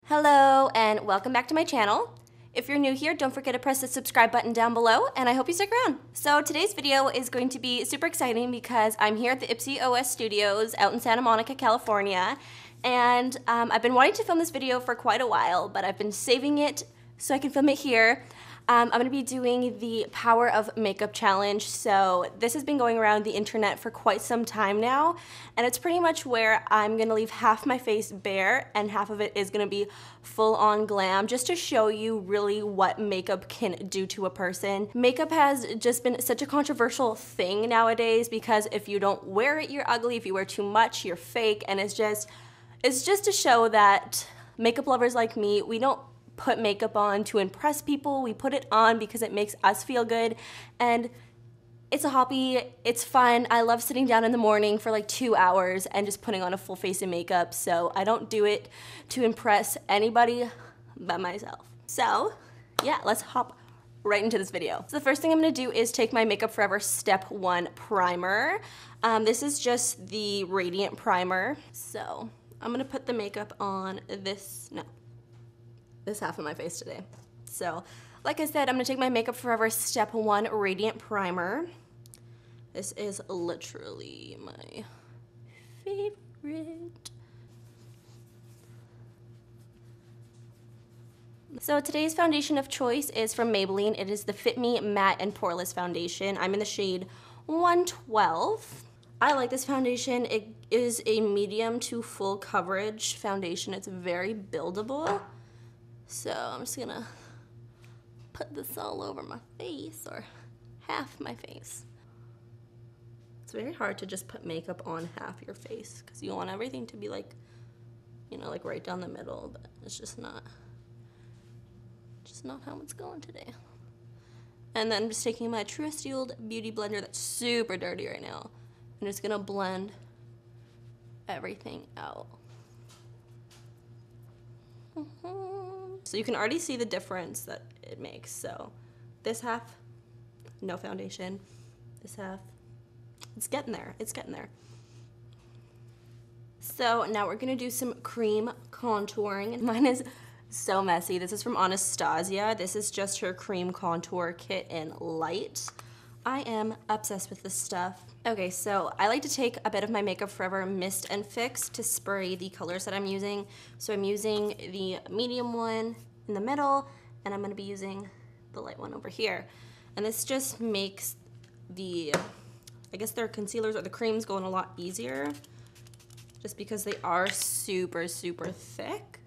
Hello and welcome back to my channel. If you're new here, don't forget to press the subscribe button down below and I hope you stick around. So today's video is going to be super exciting because I'm here at the Ipsy OS Studios out in Santa Monica, California. And I've been wanting to film this video for quite a while, but I've been saving it so I can film it here. I'm going to be doing the Power of Makeup Challenge. So this has been going around the internet for quite some time now, and it's pretty much where I'm going to leave half my face bare and half of it is going to be full on glam, just to show you really what makeup can do to a person. Makeup has just been such a controversial thing nowadays because if you don't wear it, you're ugly. If you wear too much, you're fake, and it's just to show that makeup lovers like me, we don't put makeup on to impress people. We put it on because it makes us feel good, and it's a hobby, it's fun. I love sitting down in the morning for like 2 hours and just putting on a full face of makeup, so I don't do it to impress anybody but myself. So yeah, let's hop right into this video. So the first thing I'm gonna do is take my Makeup Forever Step 1 primer. This is just the Radiant Primer. So I'm gonna put the makeup on this half of my face today. So, like I said, I'm gonna take my Makeup Forever Step 1 Radiant Primer. This is literally my favorite. So today's foundation of choice is from Maybelline. It is the Fit Me Matte and Poreless Foundation. I'm in the shade 112. I like this foundation. It is a medium to full coverage foundation. It's very buildable. So I'm just gonna put this all over my face, or half my face. It's very hard to just put makeup on half your face because you want everything to be like, you know, like right down the middle, but it's just not how it's going today. And then I'm just taking my trusty old beauty blender that's super dirty right now and just gonna blend everything out. So you can already see the difference that it makes. So this half, no foundation. This half, it's getting there. It's getting there. So now we're gonna do some cream contouring. Mine is so messy. This is from Anastasia. This is just her cream contour kit in light. I am obsessed with this stuff. Okay, so I like to take a bit of my Makeup Forever Mist and Fix to spray the colors that I'm using. So I'm using the medium one in the middle, and I'm gonna be using the light one over here. And this just makes the, I guess their concealers or the creams go in a lot easier, just because they are super, super thick.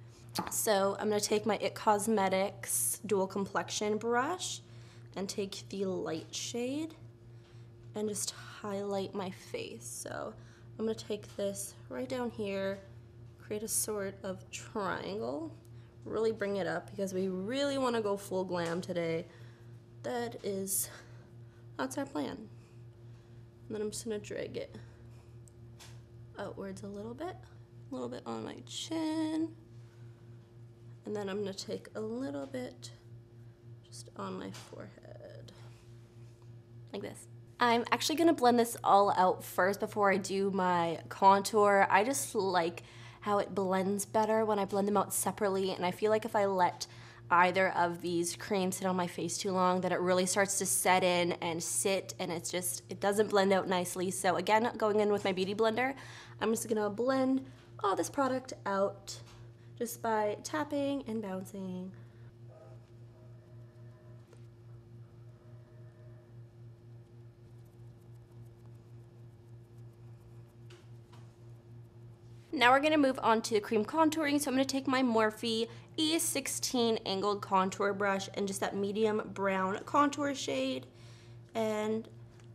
So I'm gonna take my IT Cosmetics Dual Complexion brush and take the light shade and just highlight my face. So I'm gonna take this right down here, create a sort of triangle, really bring it up because we really wanna go full glam today. That's our plan. And then I'm just gonna drag it outwards a little bit on my chin. And then I'm gonna take a little bit just on my forehead, like this. I'm actually gonna blend this all out first before I do my contour. I just like how it blends better when I blend them out separately, and I feel like if I let either of these creams sit on my face too long, then it really starts to set in and sit, and it doesn't blend out nicely. So again, going in with my beauty blender, I'm just gonna blend all this product out just by tapping and bouncing. Now we're gonna move on to cream contouring. So I'm gonna take my Morphe E16 angled contour brush and just that medium brown contour shade. And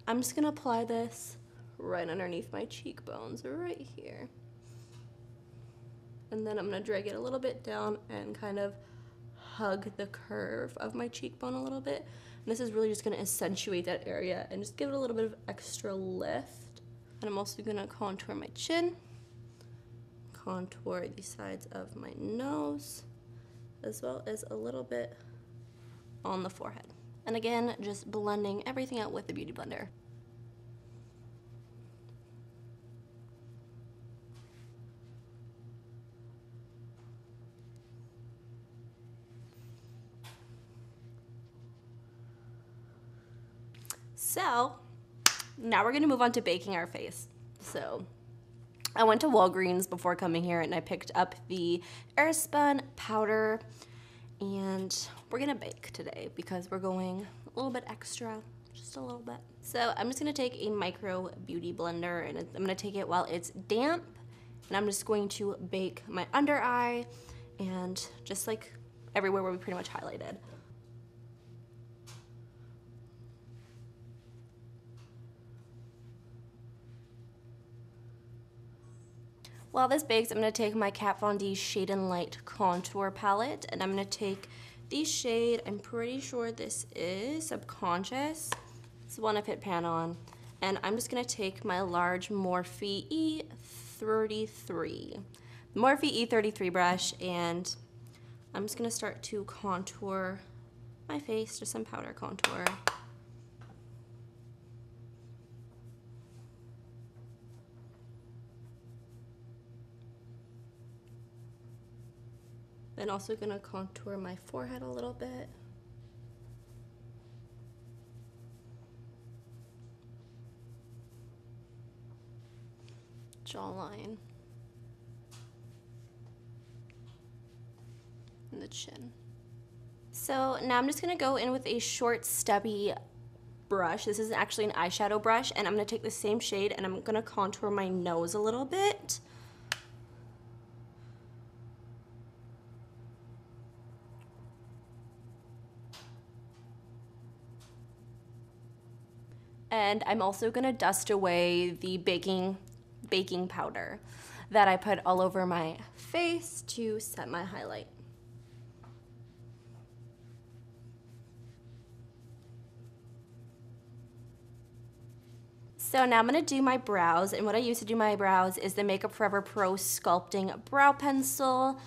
I'm just gonna apply this right underneath my cheekbones, right here. And then I'm gonna drag it a little bit down and kind of hug the curve of my cheekbone a little bit. And this is really just gonna accentuate that area and just give it a little bit of extra lift. And I'm also gonna contour my chin, contour the sides of my nose, as well as a little bit on the forehead. And again, just blending everything out with the beauty blender. So now we're gonna move on to baking our face. So I went to Walgreens before coming here and I picked up the Airspun powder, and we're gonna bake today because we're going a little bit extra, just a little bit. So I'm just gonna take a micro beauty blender and I'm gonna take it while it's damp, and I'm just going to bake my under eye and just like everywhere where we pretty much highlighted. While this bakes, I'm going to take my Kat Von D Shade and Light Contour Palette, and I'm going to take the shade, I'm pretty sure this is Subconscious. It's the one I've hit pan on. And I'm just going to take my large Morphe E33. Morphe E33 brush, and I'm just going to start to contour my face, just some powder contour. Then also gonna contour my forehead a little bit. Jawline. And the chin. So now I'm just gonna go in with a short stubby brush. This is actually an eyeshadow brush, and I'm gonna take the same shade and I'm gonna contour my nose a little bit. And I'm also gonna dust away the baking powder that I put all over my face to set my highlight. So now I'm gonna do my brows, and what I use to do my brows is the Makeup Forever Pro Sculpting Brow Pencil.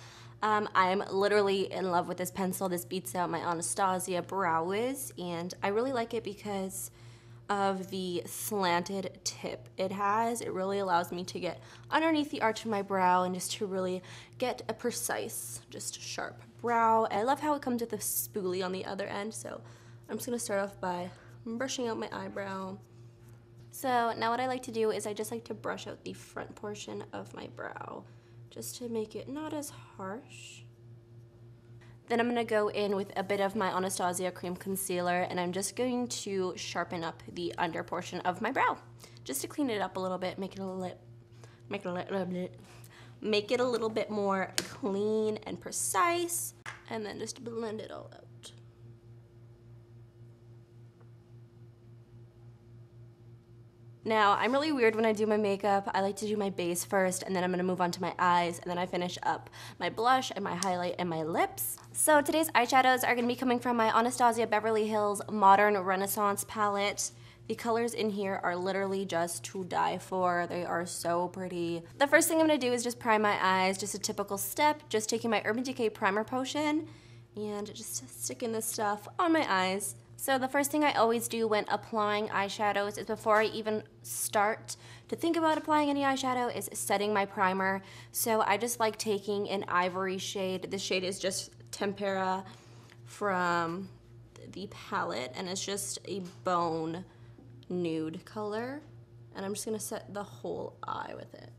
I'm literally in love with this pencil. This beats out my Anastasia Brow Wiz, and I really like it because of the slanted tip it has. It really allows me to get underneath the arch of my brow and just to really get a precise, just sharp brow. I love how it comes with a spoolie on the other end, so I'm just gonna start off by brushing out my eyebrow. So now what I like to do is I just like to brush out the front portion of my brow just to make it not as harsh. Then I'm going to go in with a bit of my Anastasia Cream Concealer, and I'm just going to sharpen up the under portion of my brow just to clean it up a little bit, make it a little bit more clean and precise, and then just blend it all out. Now, I'm really weird when I do my makeup. I like to do my base first, and then I'm gonna move on to my eyes, and then I finish up my blush and my highlight and my lips. So today's eyeshadows are gonna be coming from my Anastasia Beverly Hills Modern Renaissance palette. The colors in here are literally just to die for. They are so pretty. The first thing I'm gonna do is just prime my eyes, just a typical step, just taking my Urban Decay primer potion and just sticking this stuff on my eyes. So the first thing I always do when applying eyeshadows is before I even start to think about applying any eyeshadow is setting my primer. So I just like taking an ivory shade. This shade is just Tempera from the palette, and it's just a bone nude color. And I'm just gonna set the whole eye with it.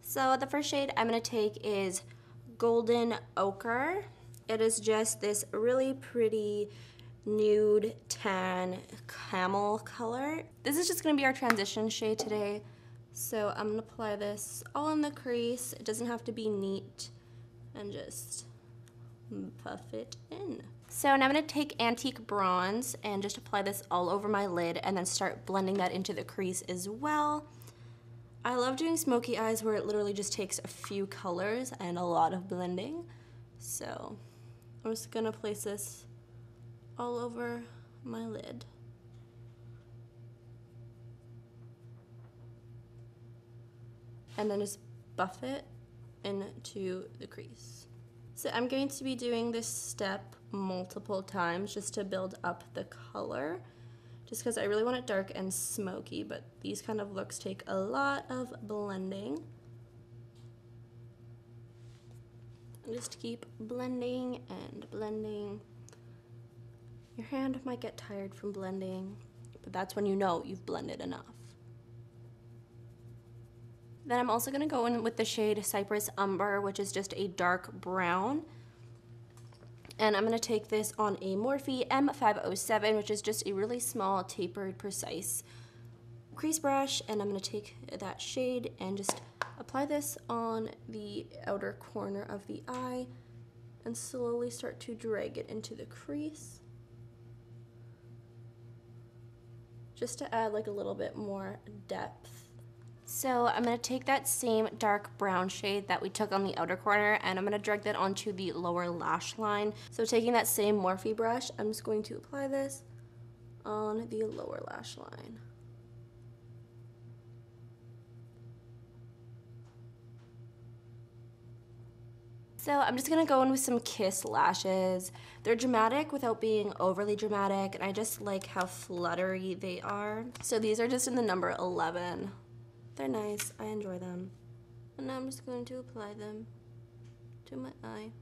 So the first shade I'm gonna take is Golden Ochre. It is just this really pretty nude tan camel color. This is just gonna be our transition shade today. So I'm gonna apply this all in the crease. It doesn't have to be neat, and just puff it in. So now I'm gonna take Antique Bronze and just apply this all over my lid and then start blending that into the crease as well. I love doing smoky eyes where it literally just takes a few colors and a lot of blending. So I'm just gonna place this all over my lid. And then just buff it into the crease. So I'm going to be doing this step multiple times just to build up the color, just because I really want it dark and smoky, but these kind of looks take a lot of blending. And just keep blending and blending Your hand might get tired from blending, but that's when you know you've blended enough. Then I'm also gonna go in with the shade Cypress Umber, which is just a dark brown. And I'm gonna take this on a Morphe M507, which is just a really small, tapered, precise crease brush. And I'm gonna take that shade and just apply this on the outer corner of the eye and slowly start to drag it into the crease, just to add like a little bit more depth. So I'm going to take that same dark brown shade that we took on the outer corner, and I'm going to drag that onto the lower lash line. So taking that same Morphe brush, I'm just going to apply this on the lower lash line. So I'm just gonna go in with some Kiss lashes. They're dramatic without being overly dramatic, and I just like how fluttery they are. So these are just in the number 11. They're nice, I enjoy them. And now I'm just going to apply them to my eye.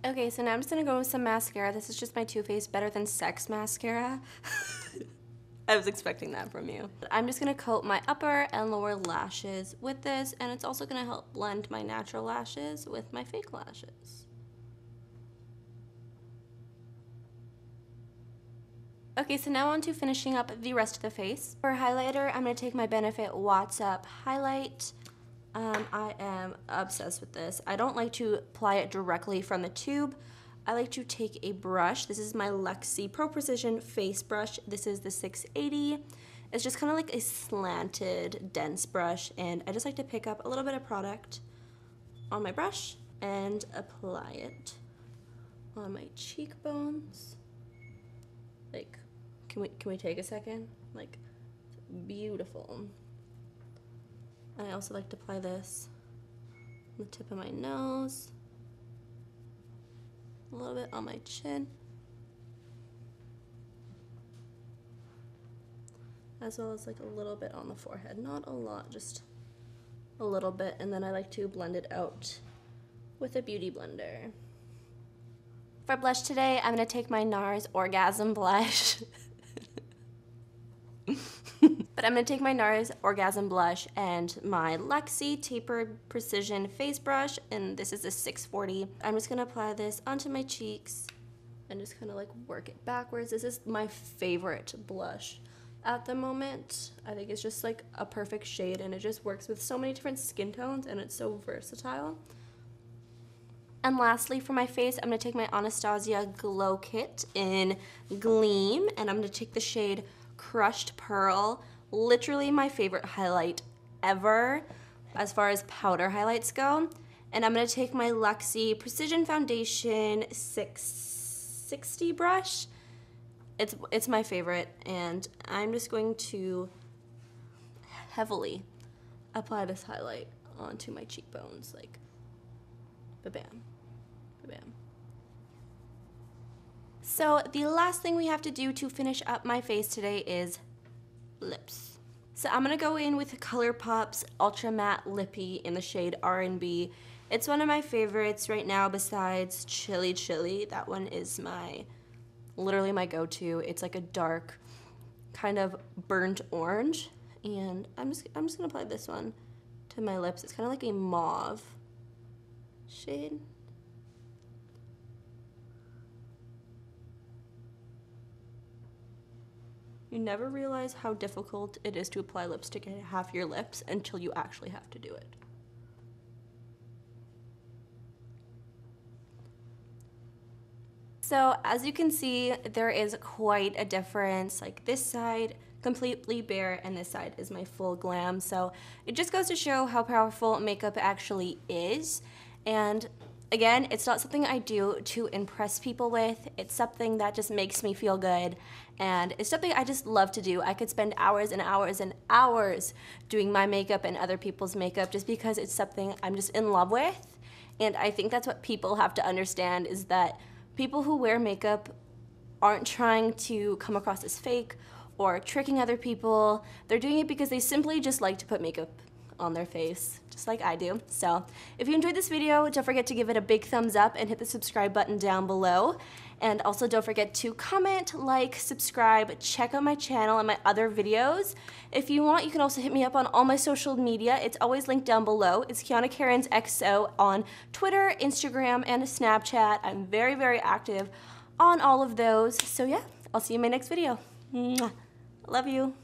Okay, so now I'm just gonna go with some mascara. This is just my Too Faced Better Than Sex mascara. I was expecting that from you. I'm just gonna coat my upper and lower lashes with this, and it's also gonna help blend my natural lashes with my fake lashes. Okay, so now on to finishing up the rest of the face. For highlighter, I'm gonna take my Benefit Watts Up highlight. I am obsessed with this. I don't like to apply it directly from the tube. I like to take a brush. This is my Luxie Pro Precision face brush. This is the 680. It's just kind of like a slanted, dense brush, and I just like to pick up a little bit of product on my brush and apply it on my cheekbones. Like, can we take a second? Like, beautiful. And I also like to apply this on the tip of my nose, a little bit on my chin, as well as like a little bit on the forehead. Not a lot, just a little bit. And then I like to blend it out with a beauty blender. For blush today, I'm gonna take my NARS Orgasm blush. But I'm going to take my NARS Orgasm blush and my Luxie Tapered Precision face brush, and this is a 640. I'm just going to apply this onto my cheeks and just kind of like work it backwards. This is my favorite blush at the moment. I think it's just like a perfect shade, and it just works with so many different skin tones, and it's so versatile. And lastly, for my face, I'm going to take my Anastasia Glow Kit in Gleam, and I'm going to take the shade Crushed Pearl. Literally my favorite highlight ever as far as powder highlights go. And I'm going to take my Luxie Precision Foundation 660 brush. It's my favorite, and I'm just going to heavily apply this highlight onto my cheekbones, like ba-bam, ba-bam. So the last thing we have to do to finish up my face today is lips. So I'm gonna go in with ColourPop's Ultra Matte Lippy in the shade R&B. It's one of my favorites right now besides Chili Chili. That one is literally my go-to. It's like a dark, kind of burnt orange. And I'm just gonna apply this one to my lips. It's kind of like a mauve shade. You never realize how difficult it is to apply lipstick at half your lips until you actually have to do it. So as you can see, there is quite a difference. Like this side completely bare and this side is my full glam. So it just goes to show how powerful makeup actually is. And again, it's not something I do to impress people with. It's something that just makes me feel good, and it's something I just love to do. I could spend hours and hours and hours doing my makeup and other people's makeup just because it's something I'm just in love with. And I think that's what people have to understand, is that people who wear makeup aren't trying to come across as fake or tricking other people. They're doing it because they simply just like to put makeup on their face, just like I do. So if you enjoyed this video, don't forget to give it a big thumbs up and hit the subscribe button down below. And also don't forget to comment, like, subscribe, check out my channel and my other videos. If you want, you can also hit me up on all my social media. It's always linked down below. It's KianaCairnsxo on Twitter, Instagram, and Snapchat. I'm very, very active on all of those. So yeah, I'll see you in my next video. Mwah. Love you.